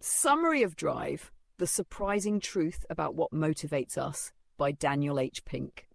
Summary of Drive: The Surprising Truth About What Motivates Us by Daniel H. Pink.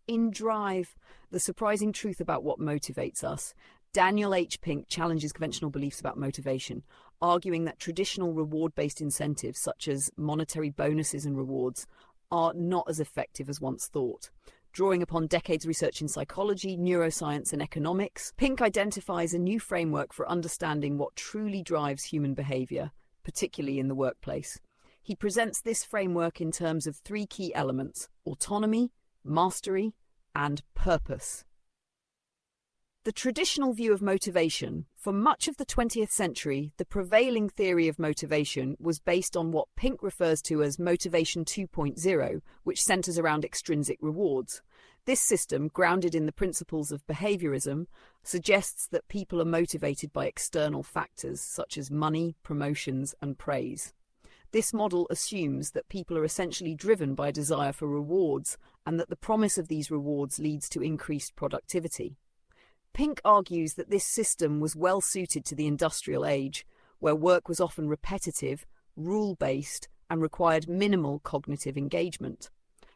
In Drive: The Surprising Truth About What Motivates Us, Daniel H. Pink challenges conventional beliefs about motivation, arguing that traditional reward-based incentives, such as monetary bonuses and rewards, are not as effective as once thought. Drawing upon decades of research in psychology, neuroscience, and economics, Pink identifies a new framework for understanding what truly drives human behavior, particularly in the workplace. He presents this framework in terms of three key elements: autonomy, mastery, and purpose. The traditional view of motivation. For much of the 20th century, the prevailing theory of motivation was based on what Pink refers to as Motivation 2.0, which centers around extrinsic rewards. This system, grounded in the principles of behaviorism, suggests that people are motivated by external factors such as money, promotions, and praise. This model assumes that people are essentially driven by a desire for rewards, and that the promise of these rewards leads to increased productivity. Pink argues that this system was well suited to the industrial age, where work was often repetitive, rule-based, and required minimal cognitive engagement.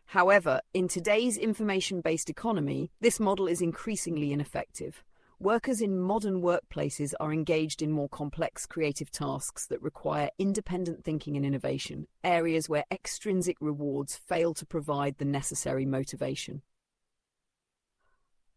However, in today's information-based economy, this model is increasingly ineffective. Workers in modern workplaces are engaged in more complex creative tasks that require independent thinking and innovation, areas where extrinsic rewards fail to provide the necessary motivation.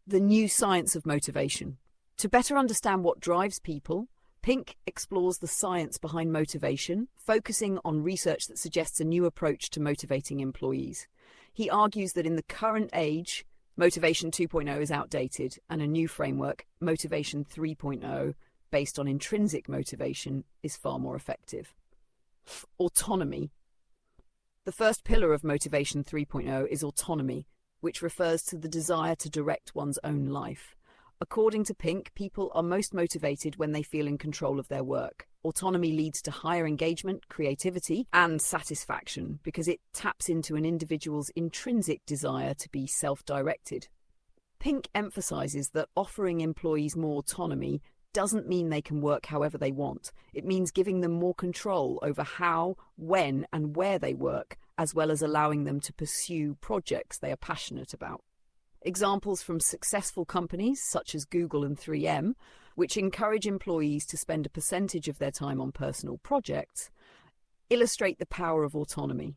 The new science of motivation. To better understand what drives people, Pink explores the science behind motivation, focusing on research that suggests a new approach to motivating employees. He argues that in the current age, Motivation 2.0 is outdated, and a new framework, Motivation 3.0, based on intrinsic motivation, is far more effective. Autonomy. The first pillar of Motivation 3.0 is autonomy, which refers to the desire to direct one's own life. According to Pink, people are most motivated when they feel in control of their work. Autonomy leads to higher engagement, creativity, and satisfaction because it taps into an individual's intrinsic desire to be self-directed. Pink emphasizes that offering employees more autonomy doesn't mean they can work however they want. It means giving them more control over how, when, and where they work, as well as allowing them to pursue projects they are passionate about. Examples from successful companies such as Google and 3M, which encourage employees to spend a percentage of their time on personal projects, illustrate the power of autonomy.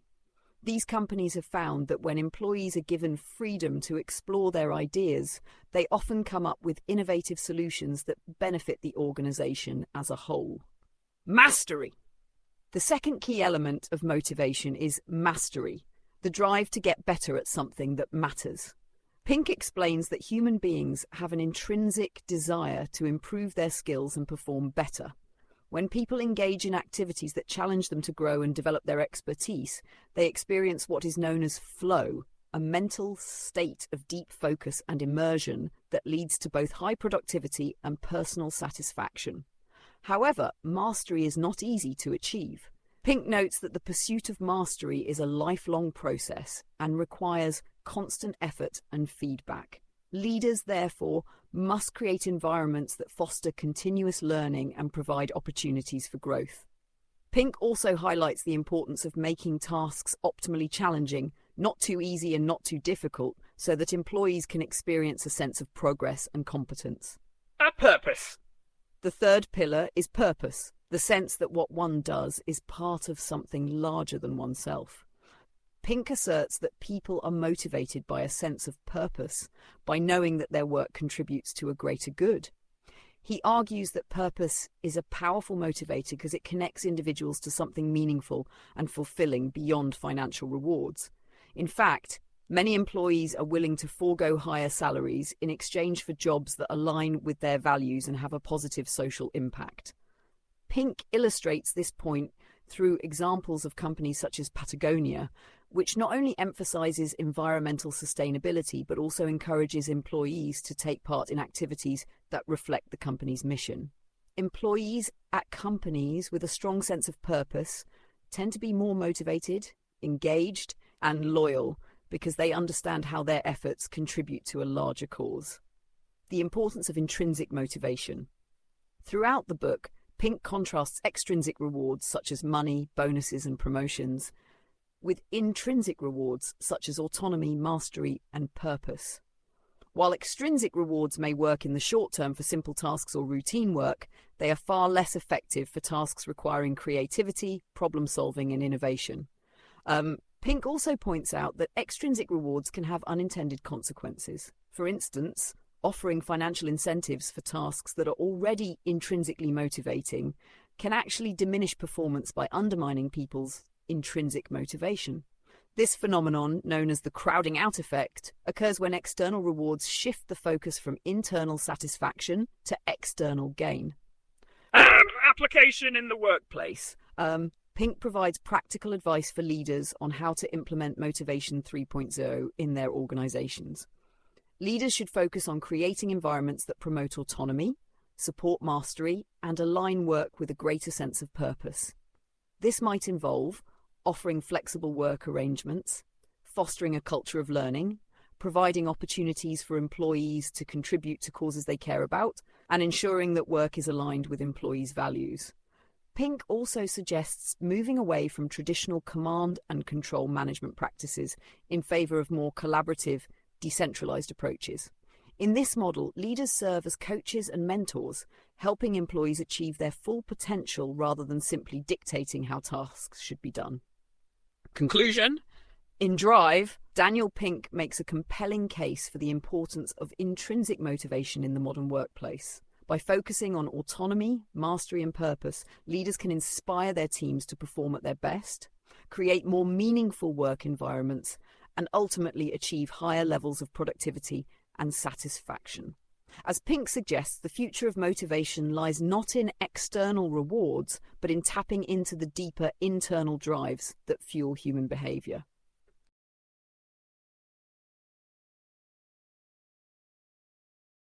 These companies have found that when employees are given freedom to explore their ideas, they often come up with innovative solutions that benefit the organization as a whole. Mastery. The second key element of motivation is mastery, the drive to get better at something that matters. Pink explains that human beings have an intrinsic desire to improve their skills and perform better. When people engage in activities that challenge them to grow and develop their expertise, they experience what is known as flow, a mental state of deep focus and immersion that leads to both high productivity and personal satisfaction. However, mastery is not easy to achieve. Pink notes that the pursuit of mastery is a lifelong process and requires constant effort and feedback. Leaders, therefore, must create environments that foster continuous learning and provide opportunities for growth. Pink also highlights the importance of making tasks optimally challenging, not too easy and not too difficult, so that employees can experience a sense of progress and competence. A purpose. The third pillar is purpose, the sense that what one does is part of something larger than oneself. Pink asserts that people are motivated by a sense of purpose, by knowing that their work contributes to a greater good. He argues that purpose is a powerful motivator because it connects individuals to something meaningful and fulfilling beyond financial rewards. In fact, many employees are willing to forego higher salaries in exchange for jobs that align with their values and have a positive social impact. Pink illustrates this point through examples of companies such as Patagonia, which not only emphasizes environmental sustainability but also encourages employees to take part in activities that reflect the company's mission. Employees at companies with a strong sense of purpose tend to be more motivated, engaged, and loyal because they understand how their efforts contribute to a larger cause. The importance of intrinsic motivation. Throughout the book, Pink contrasts extrinsic rewards such as money, bonuses, and promotions with intrinsic rewards such as autonomy, mastery, and purpose. While extrinsic rewards may work in the short term for simple tasks or routine work, they are far less effective for tasks requiring creativity, problem solving, and innovation. Pink also points out that extrinsic rewards can have unintended consequences. For instance, offering financial incentives for tasks that are already intrinsically motivating can actually diminish performance by undermining people's intrinsic motivation. This phenomenon, known as the crowding out effect, occurs when external rewards shift the focus from internal satisfaction to external gain. Application in the workplace. Pink provides practical advice for leaders on how to implement Motivation 3.0 in their organizations. Leaders should focus on creating environments that promote autonomy, support mastery, and align work with a greater sense of purpose. This might involve offering flexible work arrangements, fostering a culture of learning, providing opportunities for employees to contribute to causes they care about, and ensuring that work is aligned with employees' values. Pink also suggests moving away from traditional command and control management practices in favor of more collaborative, decentralized approaches. In this model, leaders serve as coaches and mentors, helping employees achieve their full potential rather than simply dictating how tasks should be done. Conclusion? In Drive, Daniel Pink makes a compelling case for the importance of intrinsic motivation in the modern workplace. By focusing on autonomy, mastery, and purpose, leaders can inspire their teams to perform at their best, create more meaningful work environments, and ultimately achieve higher levels of productivity and satisfaction. As Pink suggests, the future of motivation lies not in external rewards, but in tapping into the deeper internal drives that fuel human behavior.